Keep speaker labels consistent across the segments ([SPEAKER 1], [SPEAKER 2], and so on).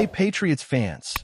[SPEAKER 1] Hey Patriots fans,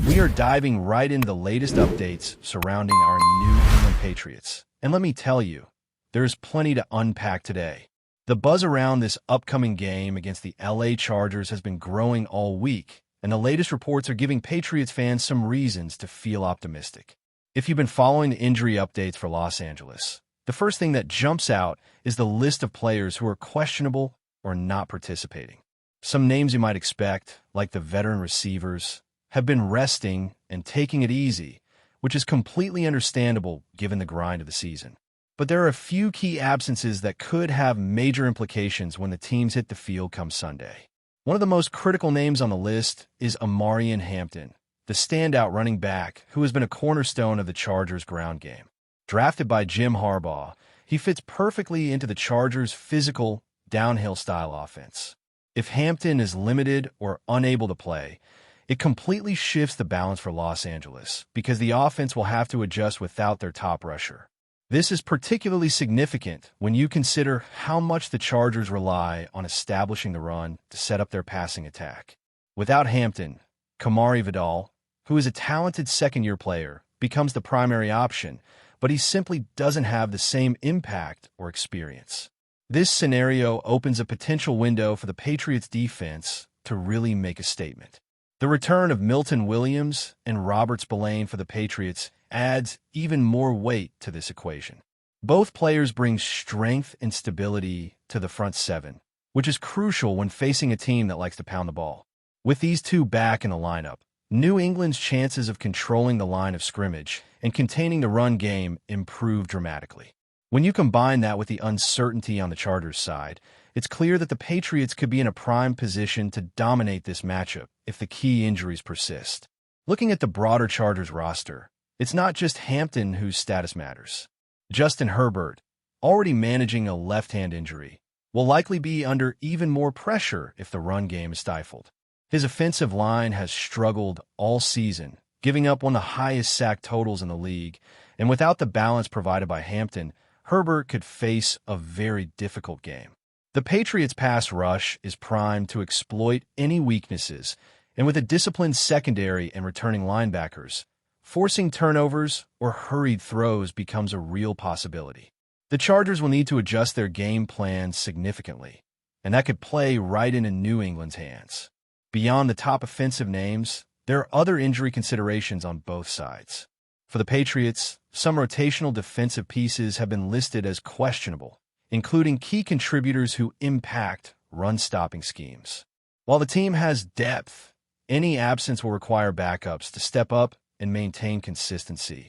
[SPEAKER 1] we are diving right into the latest updates surrounding our New England Patriots. And let me tell you, there's plenty to unpack today. The buzz around this upcoming game against the LA Chargers has been growing all week, and the latest reports are giving Patriots fans some reasons to feel optimistic. If you've been following the injury updates for Los Angeles, the first thing that jumps out is the list of players who are questionable or not participating. Some names you might expect, like the veteran receivers, have been resting and taking it easy, which is completely understandable given the grind of the season. But there are a few key absences that could have major implications when the teams hit the field come Sunday. One of the most critical names on the list is Omarion Hampton, the standout running back who has been a cornerstone of the Chargers' ground game. Drafted by Jim Harbaugh, he fits perfectly into the Chargers' physical, downhill-style offense. If Hampton is limited or unable to play, it completely shifts the balance for Los Angeles because the offense will have to adjust without their top rusher. This is particularly significant when you consider how much the Chargers rely on establishing the run to set up their passing attack. Without Hampton, Kamari Vidal, who is a talented second-year player, becomes the primary option, but he simply doesn't have the same impact or experience. This scenario opens a potential window for the Patriots defense to really make a statement. The return of Milton Williams and Robert Spillane for the Patriots adds even more weight to this equation. Both players bring strength and stability to the front seven, which is crucial when facing a team that likes to pound the ball. With these two back in the lineup, New England's chances of controlling the line of scrimmage and containing the run game improve dramatically. When you combine that with the uncertainty on the Chargers' side, it's clear that the Patriots could be in a prime position to dominate this matchup if the key injuries persist. Looking at the broader Chargers roster, it's not just Hampton whose status matters. Justin Herbert, already managing a left-hand injury, will likely be under even more pressure if the run game is stifled. His offensive line has struggled all season, giving up one of the highest sack totals in the league, and without the balance provided by Hampton, Herbert could face a very difficult game. The Patriots' pass rush is primed to exploit any weaknesses, and with a disciplined secondary and returning linebackers, forcing turnovers or hurried throws becomes a real possibility. The Chargers will need to adjust their game plan significantly, and that could play right into New England's hands. Beyond the top offensive names, there are other injury considerations on both sides. For the Patriots, some rotational defensive pieces have been listed as questionable, including key contributors who impact run-stopping schemes. While the team has depth, any absence will require backups to step up and maintain consistency,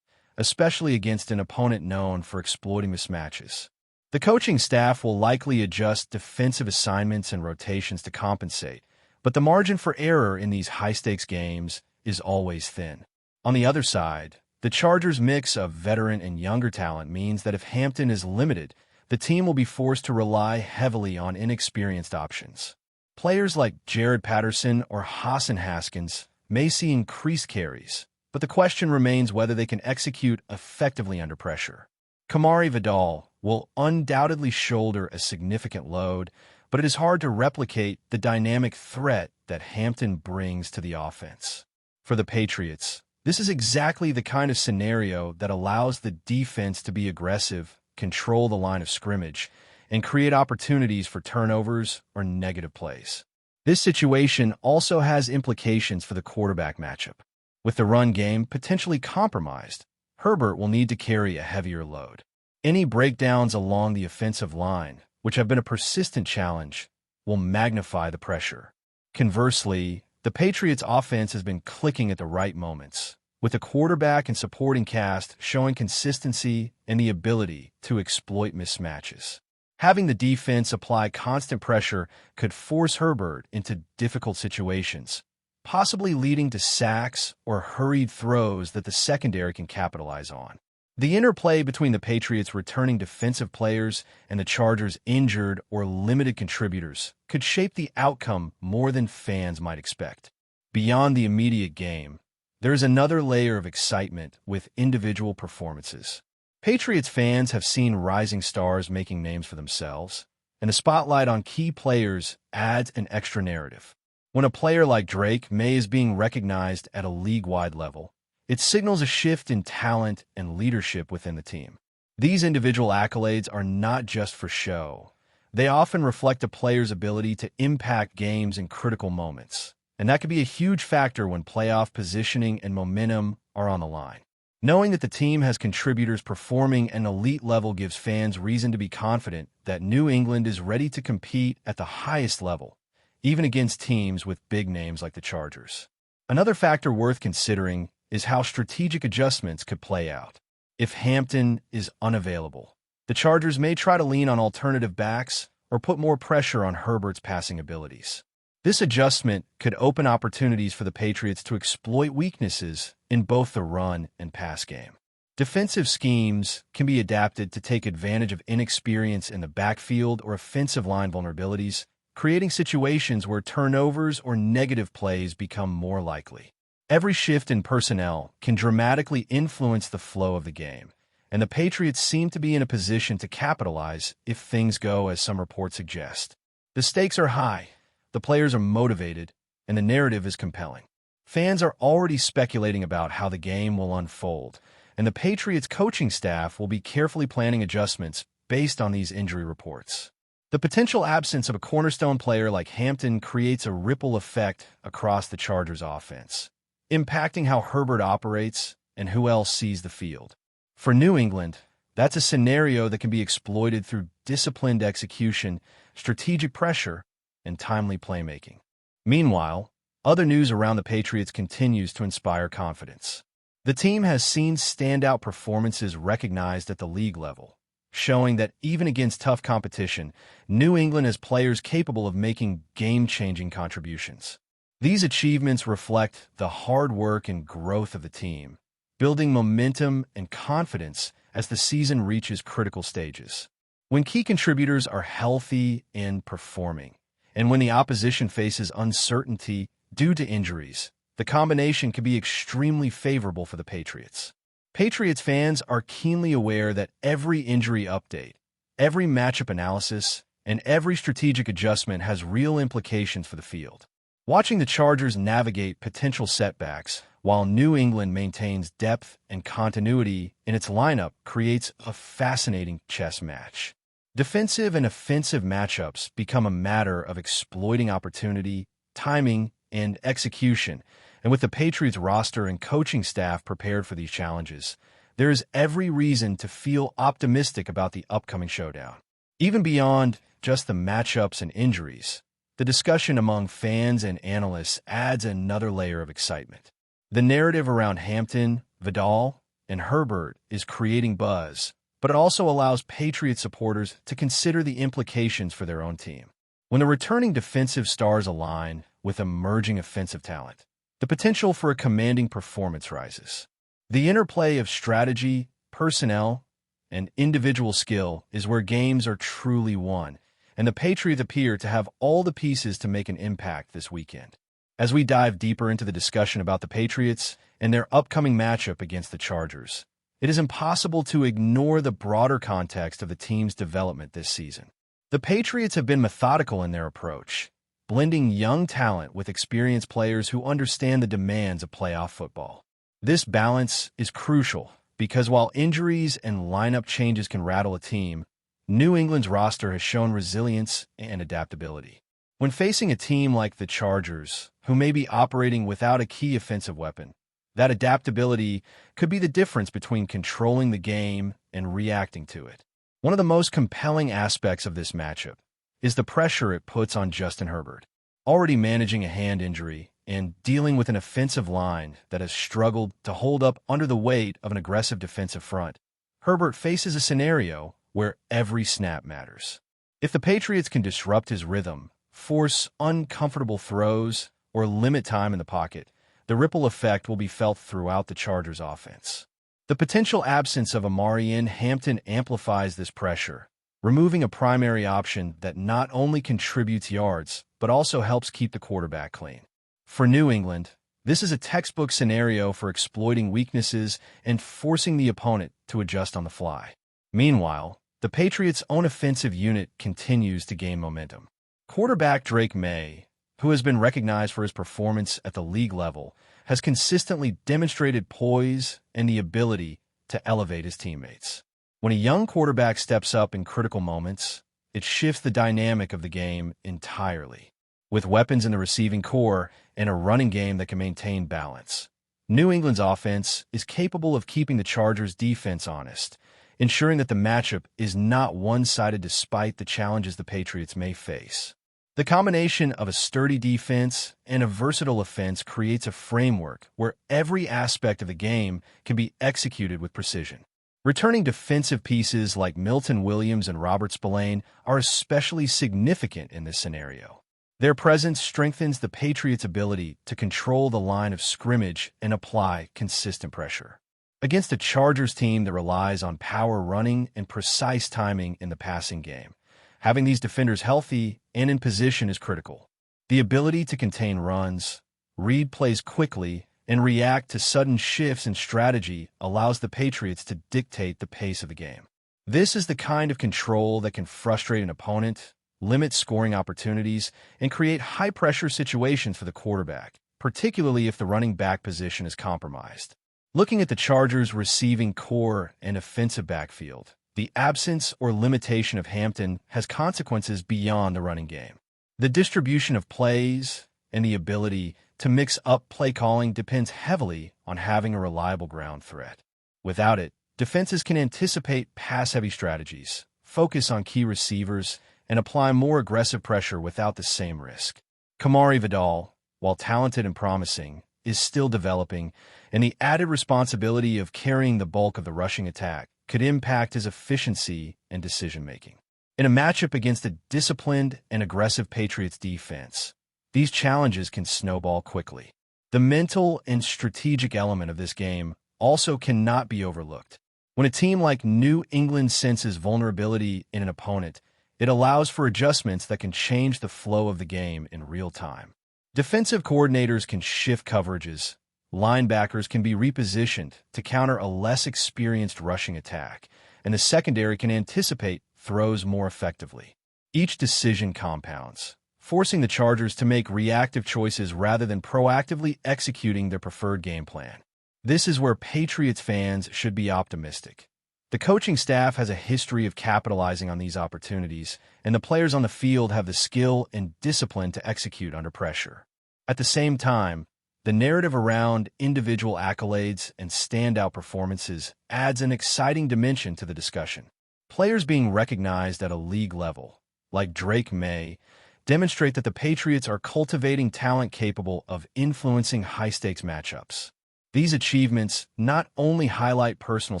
[SPEAKER 1] especially against an opponent known for exploiting mismatches. The coaching staff will likely adjust defensive assignments and rotations to compensate, but the margin for error in these high-stakes games is always thin. On the other side, the Chargers' mix of veteran and younger talent means that if Hampton is limited, the team will be forced to rely heavily on inexperienced options. Players like Jared Patterson or Hassan Haskins may see increased carries, but the question remains whether they can execute effectively under pressure. Kamari Vidal will undoubtedly shoulder a significant load, but it is hard to replicate the dynamic threat that Hampton brings to the offense. For the Patriots, this is exactly the kind of scenario that allows the defense to be aggressive, control the line of scrimmage, and create opportunities for turnovers or negative plays. This situation also has implications for the quarterback matchup. With the run game potentially compromised, Herbert will need to carry a heavier load. Any breakdowns along the offensive line, which have been a persistent challenge, will magnify the pressure. Conversely, the Patriots' offense has been clicking at the right moments, with the quarterback and supporting cast showing consistency and the ability to exploit mismatches. Having the defense apply constant pressure could force Herbert into difficult situations, possibly leading to sacks or hurried throws that the secondary can capitalize on. The interplay between the Patriots' returning defensive players and the Chargers' injured or limited contributors could shape the outcome more than fans might expect. Beyond the immediate game, there is another layer of excitement with individual performances. Patriots fans have seen rising stars making names for themselves, and the spotlight on key players adds an extra narrative. When a player like Drake May is being recognized at a league-wide level, it signals a shift in talent and leadership within the team. These individual accolades are not just for show. They often reflect a player's ability to impact games in critical moments, and that can be a huge factor when playoff positioning and momentum are on the line. Knowing that the team has contributors performing at an elite level gives fans reason to be confident that New England is ready to compete at the highest level, even against teams with big names like the Chargers. Another factor worth considering is how strategic adjustments could play out. If Hampton is unavailable, the Chargers may try to lean on alternative backs or put more pressure on Herbert's passing abilities. This adjustment could open opportunities for the Patriots to exploit weaknesses in both the run and pass game. Defensive schemes can be adapted to take advantage of inexperience in the backfield or offensive line vulnerabilities, creating situations where turnovers or negative plays become more likely. Every shift in personnel can dramatically influence the flow of the game, and the Patriots seem to be in a position to capitalize if things go as some reports suggest. The stakes are high, the players are motivated, and the narrative is compelling. Fans are already speculating about how the game will unfold, and the Patriots coaching staff will be carefully planning adjustments based on these injury reports. The potential absence of a cornerstone player like Hampton creates a ripple effect across the Chargers' offense, impacting how Herbert operates and who else sees the field. For New England, that's a scenario that can be exploited through disciplined execution, strategic pressure, and timely playmaking. Meanwhile, other news around the Patriots continues to inspire confidence. The team has seen standout performances recognized at the league level, showing that even against tough competition, New England has players capable of making game-changing contributions. These achievements reflect the hard work and growth of the team, building momentum and confidence as the season reaches critical stages. When key contributors are healthy and performing, and when the opposition faces uncertainty due to injuries, the combination can be extremely favorable for the Patriots. Patriots fans are keenly aware that every injury update, every matchup analysis, and every strategic adjustment has real implications for the field. Watching the Chargers navigate potential setbacks while New England maintains depth and continuity in its lineup creates a fascinating chess match. Defensive and offensive matchups become a matter of exploiting opportunity, timing, and execution, and with the Patriots roster and coaching staff prepared for these challenges, there is every reason to feel optimistic about the upcoming showdown. Even beyond just the matchups and injuries, the discussion among fans and analysts adds another layer of excitement. The narrative around Hampton, Vidal, and Herbert is creating buzz, but it also allows Patriot supporters to consider the implications for their own team. When the returning defensive stars align with emerging offensive talent, the potential for a commanding performance rises. The interplay of strategy, personnel, and individual skill is where games are truly won, and the Patriots appear to have all the pieces to make an impact this weekend. As we dive deeper into the discussion about the Patriots and their upcoming matchup against the Chargers, it is impossible to ignore the broader context of the team's development this season. The Patriots have been methodical in their approach, blending young talent with experienced players who understand the demands of playoff football. This balance is crucial because while injuries and lineup changes can rattle a team, New England's roster has shown resilience and adaptability. When facing a team like the Chargers, who may be operating without a key offensive weapon, that adaptability could be the difference between controlling the game and reacting to it. One of the most compelling aspects of this matchup is the pressure it puts on Justin Herbert. Already managing a hand injury and dealing with an offensive line that has struggled to hold up under the weight of an aggressive defensive front, Herbert faces a scenario where every snap matters. If the Patriots can disrupt his rhythm, force uncomfortable throws, or limit time in the pocket, the ripple effect will be felt throughout the Chargers' offense. The potential absence of Amarian Hampton amplifies this pressure, removing a primary option that not only contributes yards, but also helps keep the quarterback clean. For New England, this is a textbook scenario for exploiting weaknesses and forcing the opponent to adjust on the fly. Meanwhile, the Patriots' own offensive unit continues to gain momentum. Quarterback Drake May, who has been recognized for his performance at the league level, has consistently demonstrated poise and the ability to elevate his teammates. When a young quarterback steps up in critical moments, it shifts the dynamic of the game entirely. With weapons in the receiving core and a running game that can maintain balance, New England's offense is capable of keeping the Chargers' defense honest, ensuring that the matchup is not one-sided despite the challenges the Patriots may face. The combination of a sturdy defense and a versatile offense creates a framework where every aspect of the game can be executed with precision. Returning defensive pieces like Milton Williams and Robert Spillane are especially significant in this scenario. Their presence strengthens the Patriots' ability to control the line of scrimmage and apply consistent pressure. Against a Chargers team that relies on power running and precise timing in the passing game, having these defenders healthy and in position is critical. The ability to contain runs, read plays quickly, and react to sudden shifts in strategy allows the Patriots to dictate the pace of the game. This is the kind of control that can frustrate an opponent, limit scoring opportunities, and create high-pressure situations for the quarterback, particularly if the running back position is compromised. Looking at the Chargers' receiving core and offensive backfield, the absence or limitation of Hampton has consequences beyond the running game. The distribution of plays and the ability to mix up play calling depends heavily on having a reliable ground threat. Without it, defenses can anticipate pass-heavy strategies, focus on key receivers, and apply more aggressive pressure without the same risk. Kamari Vidal, while talented and promising, is still developing, and the added responsibility of carrying the bulk of the rushing attack could impact his efficiency and decision-making. In a matchup against a disciplined and aggressive Patriots defense, these challenges can snowball quickly. The mental and strategic element of this game also cannot be overlooked. When a team like New England senses vulnerability in an opponent, it allows for adjustments that can change the flow of the game in real time. Defensive coordinators can shift coverages, linebackers can be repositioned to counter a less experienced rushing attack, and the secondary can anticipate throws more effectively. Each decision compounds, forcing the Chargers to make reactive choices rather than proactively executing their preferred game plan. This is where Patriots fans should be optimistic. The coaching staff has a history of capitalizing on these opportunities, and the players on the field have the skill and discipline to execute under pressure. At the same time, the narrative around individual accolades and standout performances adds an exciting dimension to the discussion. Players being recognized at a league level, like Drake May, demonstrate that the Patriots are cultivating talent capable of influencing high-stakes matchups. These achievements not only highlight personal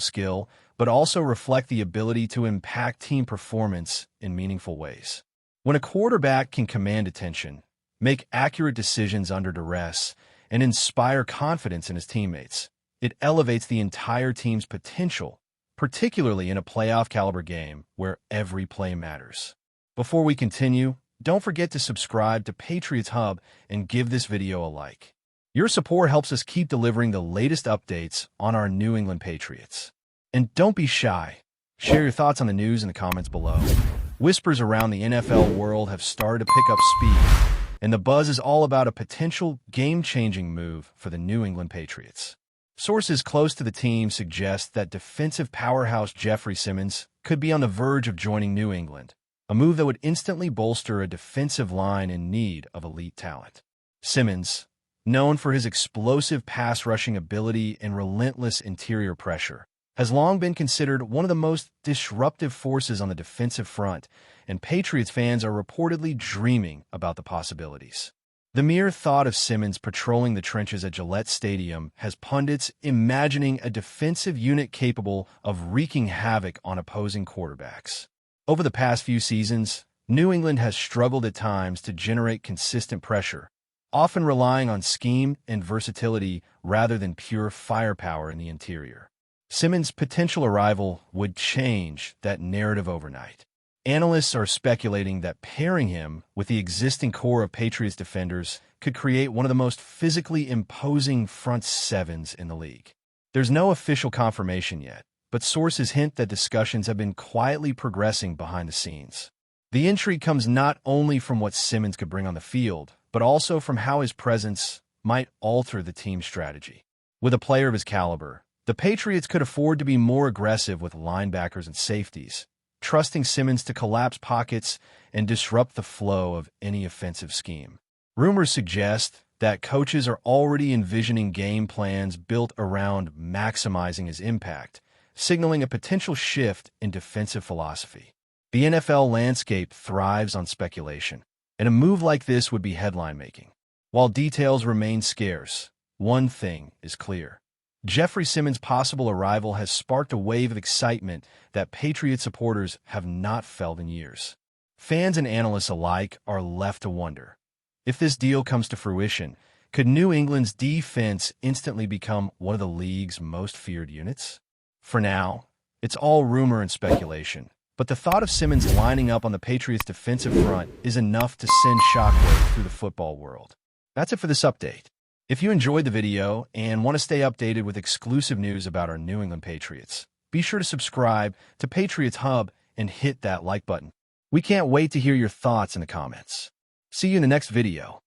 [SPEAKER 1] skill, but also reflect the ability to impact team performance in meaningful ways. When a quarterback can command attention, make accurate decisions under duress, and inspire confidence in his teammates, it elevates the entire team's potential, particularly in a playoff-caliber game where every play matters. Before we continue, don't forget to subscribe to Patriots Hub and give this video a like. Your support helps us keep delivering the latest updates on our New England Patriots. And don't be shy. Share your thoughts on the news in the comments below. Whispers around the NFL world have started to pick up speed, and the buzz is all about a potential game-changing move for the New England Patriots. Sources close to the team suggest that defensive powerhouse Jeffrey Simmons could be on the verge of joining New England, a move that would instantly bolster a defensive line in need of elite talent. Simmons, known for his explosive pass-rushing ability and relentless interior pressure, has long been considered one of the most disruptive forces on the defensive front, and Patriots fans are reportedly dreaming about the possibilities. The mere thought of Simmons patrolling the trenches at Gillette Stadium has pundits imagining a defensive unit capable of wreaking havoc on opposing quarterbacks. Over the past few seasons, New England has struggled at times to generate consistent pressure, often relying on scheme and versatility rather than pure firepower in the interior. Simmons' potential arrival would change that narrative overnight. Analysts are speculating that pairing him with the existing core of Patriots defenders could create one of the most physically imposing front sevens in the league. There's no official confirmation yet, but sources hint that discussions have been quietly progressing behind the scenes. The intrigue comes not only from what Simmons could bring on the field, but also from how his presence might alter the team's strategy. With a player of his caliber, the Patriots could afford to be more aggressive with linebackers and safeties, trusting Simmons to collapse pockets and disrupt the flow of any offensive scheme. Rumors suggest that coaches are already envisioning game plans built around maximizing his impact, signaling a potential shift in defensive philosophy. The NFL landscape thrives on speculation, and a move like this would be headline-making. While details remain scarce, one thing is clear. Jeffrey Simmons' possible arrival has sparked a wave of excitement that Patriot supporters have not felt in years. Fans and analysts alike are left to wonder, if this deal comes to fruition, could New England's defense instantly become one of the league's most feared units? For now, it's all rumor and speculation, but the thought of Simmons lining up on the Patriots' defensive front is enough to send shockwaves through the football world. That's it for this update. If you enjoyed the video and want to stay updated with exclusive news about our New England Patriots, be sure to subscribe to Patriots Hub and hit that like button. We can't wait to hear your thoughts in the comments. See you in the next video.